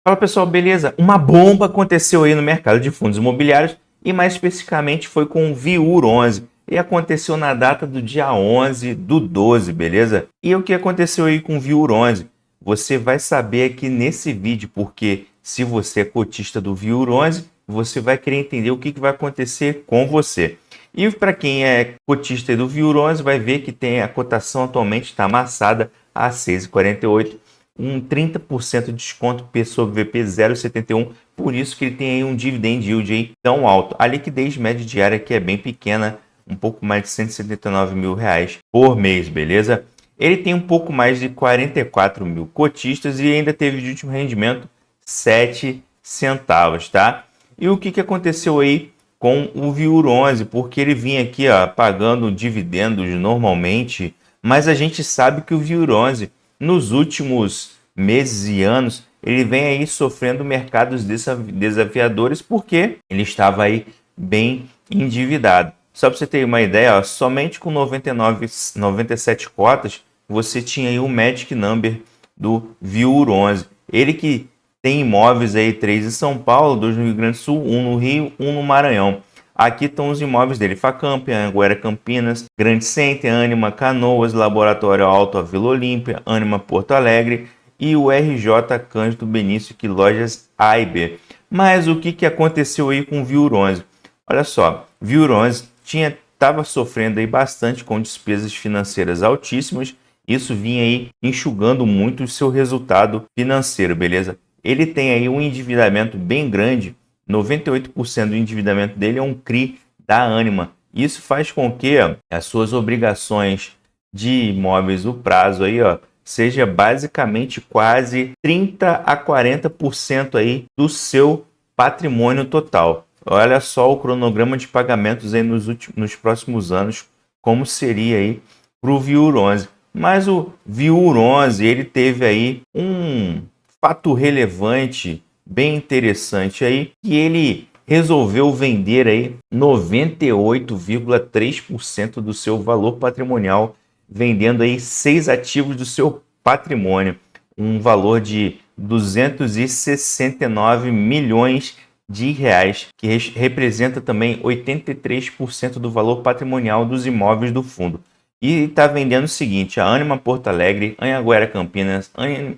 Fala pessoal, beleza? Uma bomba aconteceu aí no mercado de fundos imobiliários e mais especificamente foi com o VIUR 11 e aconteceu na data do dia 11 do 12, beleza? E o que aconteceu aí com o VIUR 11? Você vai saber aqui nesse vídeo, porque se você é cotista do VIUR 11, você vai querer entender o que vai acontecer com você. E para quem é cotista do VIUR 11, vai ver que tem a cotação atualmente está amassada a 6,48, um 30% de desconto P sobre VP 0,71, por isso que ele tem aí um dividend yield aí tão alto. A liquidez média diária que é bem pequena, um pouco mais de 179 mil reais por mês, beleza? Ele tem um pouco mais de 44 mil cotistas e ainda teve de último rendimento 7 centavos, tá? E o que aconteceu aí com o VIUR 11? Porque ele vinha aqui pagando dividendos normalmente, mas a gente sabe que o VIUR 11 nos últimos meses e anos, ele vem aí sofrendo mercados desafiadores porque ele estava aí bem endividado. Só para você ter uma ideia, somente com 97 cotas, você tinha aí o Magic Number do VIUR 11. Ele que tem imóveis aí, 3 em São Paulo, 2 no Rio Grande do Sul, 1 no Rio, 1 no Maranhão. Aqui estão os imóveis dele: Facamp, Anhanguera Campinas, Grande Center, Ânima Canoas, Laboratório Alto a Vila Olímpia, Ânima Porto Alegre e o RJ Cândido Benício, que lojas A e B. Mas o que aconteceu aí com o VIUR 11? Olha só, VIUR 11 estava sofrendo aí bastante com despesas financeiras altíssimas. Isso vinha aí enxugando muito o seu resultado financeiro, beleza? Ele tem aí um endividamento bem grande. 98% do endividamento dele é um CRI da Ânima. Isso faz com que as suas obrigações de imóveis, o prazo aí, seja basicamente quase 30 a 40% aí do seu patrimônio total. Olha só o cronograma de pagamentos aí nos próximos anos, como seria aí para o VIUR 11. Mas o VIUR 11, ele teve aí um fato relevante, bem interessante aí, que ele resolveu vender aí 98,3% do seu valor patrimonial, vendendo aí 6 ativos do seu patrimônio, um valor de 269 milhões de reais, que representa também 83% do valor patrimonial dos imóveis do fundo. E está vendendo o seguinte: a Ânima Porto Alegre, Anhanguera Campinas,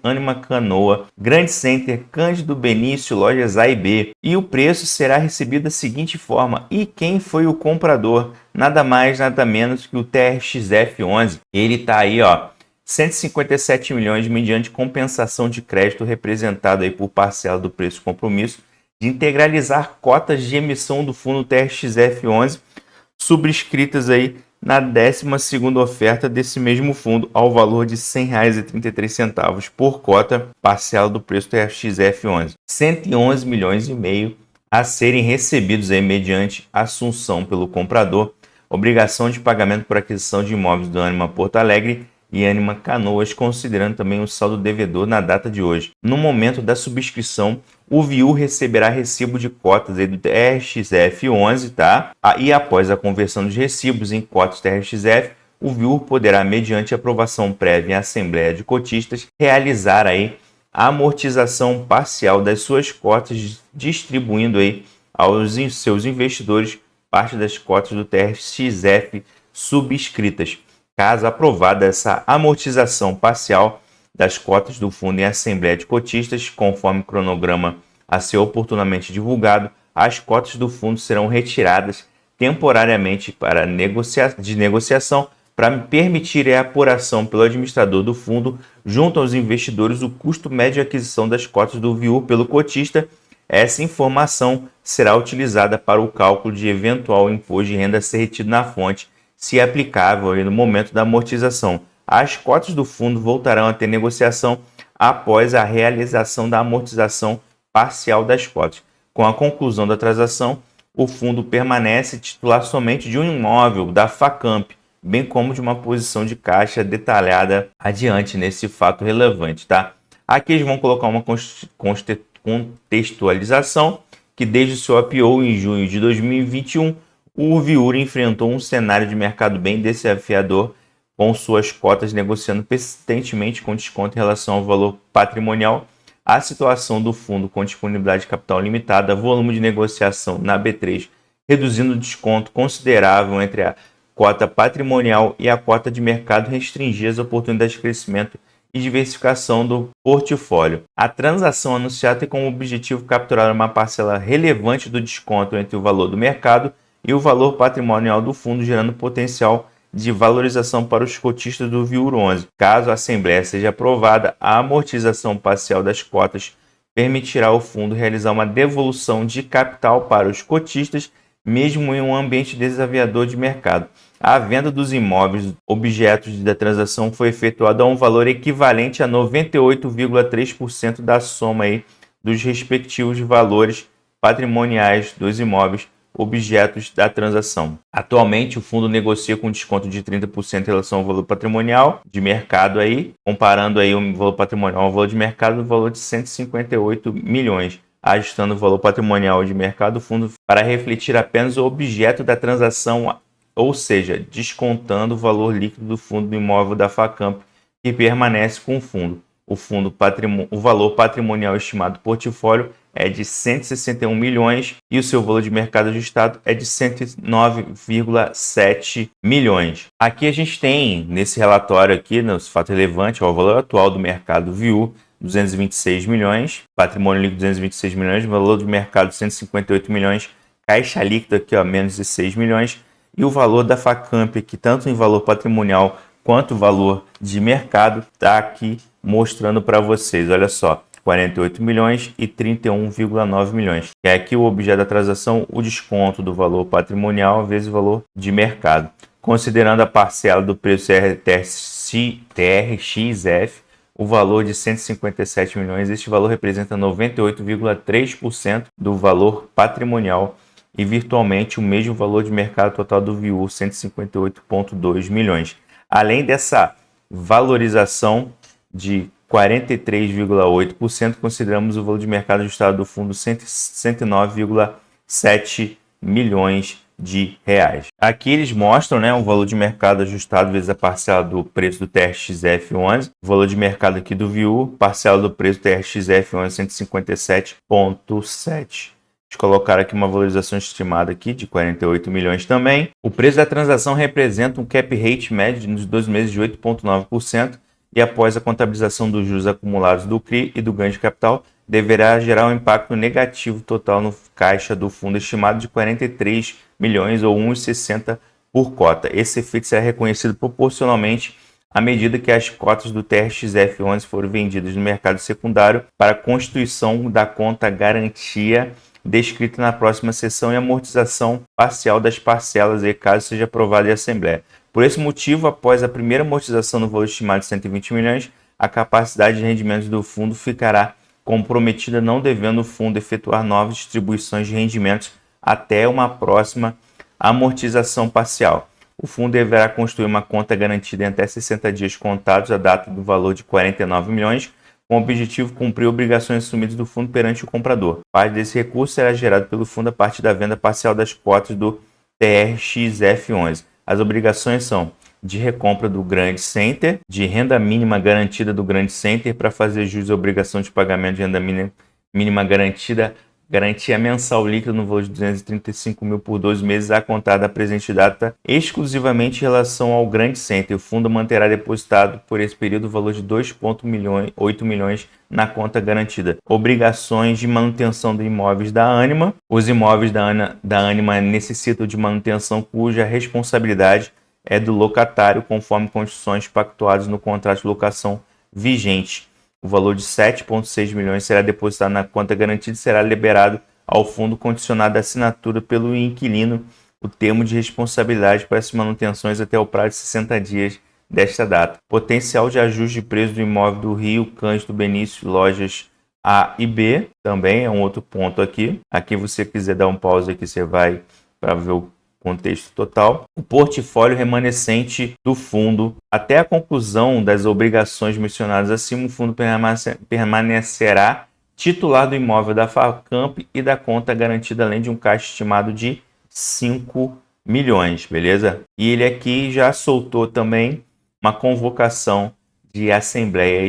Ânima Canoa, Grande Center, Cândido Benício, lojas A e B. E o preço será recebido da seguinte forma: e quem foi o comprador? Nada mais, nada menos que o TRXF11. Ele está aí, 157 milhões mediante compensação de crédito representado aí por parcela do preço compromisso de integralizar cotas de emissão do fundo TRXF11 subscritas aí na 12ª oferta desse mesmo fundo, ao valor de R$ 100,33 por cota, parcela do preço TRXF11. 111 milhões e meio a serem recebidos aí mediante assunção pelo comprador, obrigação de pagamento por aquisição de imóveis do Ânima Porto Alegre e Ânima Canoas, considerando também o saldo devedor na data de hoje. No momento da subscrição, o VIUR receberá recibo de cotas aí do TRXF11, tá? E após a conversão dos recibos em cotas TRXF, o VIUR poderá, mediante aprovação prévia em Assembleia de Cotistas, realizar aí a amortização parcial das suas cotas, distribuindo aí aos seus investidores parte das cotas do TRXF subscritas. Caso aprovada essa amortização parcial das cotas do fundo em Assembleia de Cotistas, conforme o cronograma a ser oportunamente divulgado, as cotas do fundo serão retiradas temporariamente de negociação para permitir a apuração pelo administrador do fundo junto aos investidores o custo médio de aquisição das cotas do VIUR pelo cotista. Essa informação será utilizada para o cálculo de eventual imposto de renda a ser retido na fonte, se aplicável no momento da amortização. As cotas do fundo voltarão a ter negociação após a realização da amortização parcial das cotas. Com a conclusão da transação, o fundo permanece titular somente de um imóvel da Facamp, bem como de uma posição de caixa detalhada adiante nesse fato relevante, tá? Aqui eles vão colocar uma contextualização que desde o seu IPO em junho de 2021, o VIUR enfrentou um cenário de mercado bem desafiador, com suas cotas negociando persistentemente com desconto em relação ao valor patrimonial, a situação do fundo com disponibilidade de capital limitada, volume de negociação na B3, reduzindo o desconto considerável entre a cota patrimonial e a cota de mercado, restringir as oportunidades de crescimento e diversificação do portfólio. A transação anunciada tem como objetivo capturar uma parcela relevante do desconto entre o valor do mercado e o valor patrimonial do fundo, gerando potencial de valorização para os cotistas do VIUR 11. Caso a Assembleia seja aprovada, a amortização parcial das cotas permitirá ao fundo realizar uma devolução de capital para os cotistas, mesmo em um ambiente desafiador de mercado. A venda dos imóveis objetos da transação foi efetuada a um valor equivalente a 98,3% da soma aí dos respectivos valores patrimoniais dos imóveis objetos da transação. Atualmente, o fundo negocia com desconto de 30% em relação ao valor patrimonial de mercado aí, comparando aí o valor patrimonial ao valor de mercado, o valor de 158 milhões. Ajustando o valor patrimonial de mercado do fundo para refletir apenas o objeto da transação, ou seja, descontando o valor líquido do fundo do imóvel da Facamp, que permanece com o fundo. O valor patrimonial estimado do portfólio é de 161 milhões e o seu valor de mercado ajustado é de 109,7 milhões. Aqui a gente tem, nesse relatório aqui, nos fatos relevantes, o valor atual do mercado VIUR, 226 milhões, patrimônio líquido 226 milhões, valor de mercado 158 milhões, caixa líquida aqui, ó, menos de 6 milhões, e o valor da Facamp aqui, tanto em valor patrimonial quanto valor de mercado, está aqui mostrando para vocês, olha só, 48 milhões e 31,9 milhões. É aqui o objeto da transação, o desconto do valor patrimonial vezes o valor de mercado. Considerando a parcela do preço TRXF, o valor de 157 milhões, este valor representa 98,3% do valor patrimonial e virtualmente o mesmo valor de mercado total do VIUR, 158,2 milhões. Além dessa valorização de 43,8%, consideramos o valor de mercado ajustado do fundo 109,7 milhões de reais. Aqui eles mostram, né, o valor de mercado ajustado vezes a parcela do preço do TRXF11, o valor de mercado aqui do VIUR, parcela do preço do TRXF11 157,7. Colocar aqui uma valorização estimada aqui de 48 milhões também. O preço da transação representa um cap rate médio nos 2 meses de 8,9% e após a contabilização dos juros acumulados do CRI e do ganho de capital, deverá gerar um impacto negativo total no caixa do fundo estimado de 43 milhões ou 1,60 por cota. Esse efeito será reconhecido proporcionalmente à medida que as cotas do TRXF11 forem vendidas no mercado secundário para a constituição da conta garantia descrita na próxima sessão e amortização parcial das parcelas, caso seja aprovada em Assembleia. Por esse motivo, após a primeira amortização no valor estimado de 120 milhões, a capacidade de rendimentos do fundo ficará comprometida, não devendo o fundo efetuar novas distribuições de rendimentos até uma próxima amortização parcial. O fundo deverá construir uma conta garantida em até 60 dias contados a data do valor de 49 milhões, com o objetivo de cumprir obrigações assumidas do fundo perante o comprador. Parte desse recurso será gerado pelo fundo a partir da venda parcial das cotas do TRXF11. As obrigações são de recompra do Grand Center, de renda mínima garantida do Grand Center para fazer jus à obrigação de pagamento de renda mínima garantida, garantia mensal líquida no valor de 235 mil por 12 meses a contar da presente data, exclusivamente em relação ao Grand Center. O fundo manterá depositado por esse período o valor de 2,8 milhões na conta garantida. Obrigações de manutenção de imóveis da Ânima. Os imóveis da Ânima necessitam de manutenção cuja responsabilidade é do locatário, conforme condições pactuadas no contrato de locação vigente. O valor de 7,6 milhões será depositado na conta garantida e será liberado ao fundo condicionado à assinatura pelo inquilino o termo de responsabilidade para essas manutenções até o prazo de 60 dias desta data. Potencial de ajuste de preço do imóvel do Rio Cândido Benício, lojas A e B, também é um outro ponto aqui. Aqui você quiser dar um pause aqui, você vai para ver o contexto total. O portfólio remanescente do fundo. Até a conclusão das obrigações mencionadas acima, o fundo permanecerá titular do imóvel da Facamp e da conta garantida, além de um caixa estimado de 5 milhões, beleza? E ele aqui já soltou também uma convocação de assembleia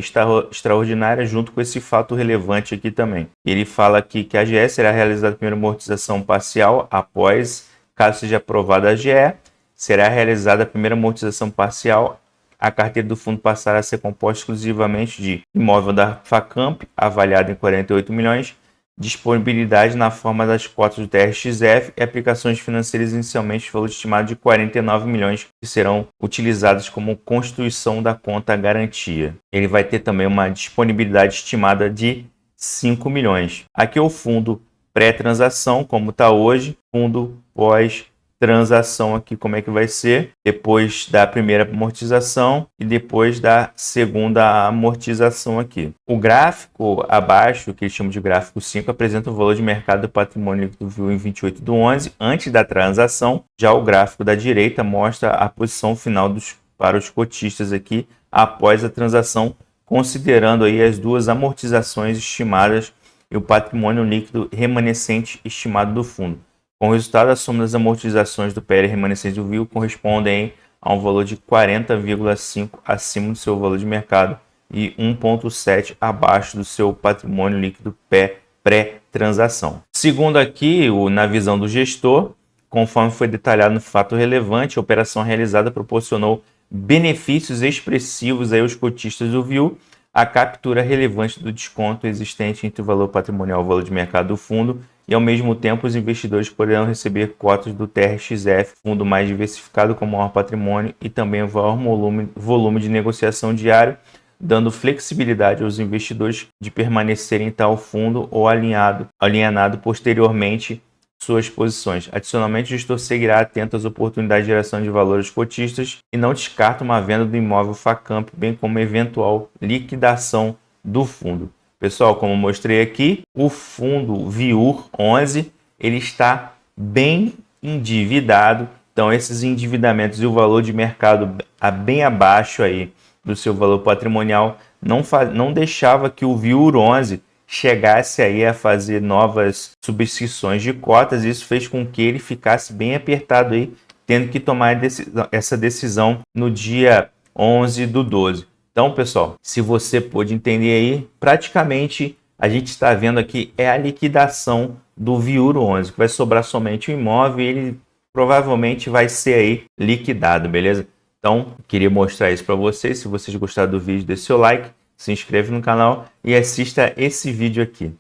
extraordinária junto com esse fato relevante aqui também. Ele fala aqui que a AGE será realizada a primeira amortização parcial após, caso seja aprovada a AGE, será realizada a primeira amortização parcial. A carteira do fundo passará a ser composta exclusivamente de imóvel da Facamp, avaliado em 48 milhões, disponibilidade na forma das cotas do TRXF e aplicações financeiras inicialmente valor estimado de 49 milhões que serão utilizadas como constituição da conta garantia. Ele vai ter também uma disponibilidade estimada de 5 milhões. Aqui é o fundo pré-transação, como está hoje, fundo pós-transação aqui, como é que vai ser, depois da primeira amortização e depois da segunda amortização aqui. O gráfico abaixo, que eles chamam de gráfico 5, apresenta o valor de mercado do patrimônio líquido VIU em 28/11, antes da transação. Já o gráfico da direita mostra a posição final para os cotistas aqui, após a transação, considerando aí as duas amortizações estimadas e o patrimônio líquido remanescente estimado do fundo. Com o resultado, a soma das amortizações do PL remanescente do VIU correspondem a um valor de 40,5 acima do seu valor de mercado e 1,7 abaixo do seu patrimônio líquido pré-transação. Segundo aqui, na visão do gestor, conforme foi detalhado no fato relevante, a operação realizada proporcionou benefícios expressivos aos cotistas do VIU, a captura relevante do desconto existente entre o valor patrimonial e o valor de mercado do fundo, e ao mesmo tempo os investidores poderão receber cotas do TRXF, fundo mais diversificado com maior patrimônio e também o maior volume de negociação diário, dando flexibilidade aos investidores de permanecerem em tal fundo ou alinhado posteriormente suas posições. Adicionalmente, o gestor seguirá atento às oportunidades de geração de valor aos cotistas e não descarta uma venda do imóvel Facamp, bem como eventual liquidação do fundo. Pessoal, como mostrei aqui, o fundo VIUR 11 ele está bem endividado. Então, esses endividamentos e o valor de mercado bem abaixo aí do seu valor patrimonial não deixava que o VIUR 11 chegasse aí a fazer novas subscrições de cotas. Isso fez com que ele ficasse bem apertado aí, tendo que tomar essa decisão no dia 11/12. Então, pessoal, se você pôde entender aí, praticamente a gente está vendo aqui é a liquidação do VIUR 11, que vai sobrar somente o imóvel e ele provavelmente vai ser aí liquidado, beleza? Então, queria mostrar isso para vocês. Se vocês gostaram do vídeo, dê seu like, se inscreve no canal e assista esse vídeo aqui.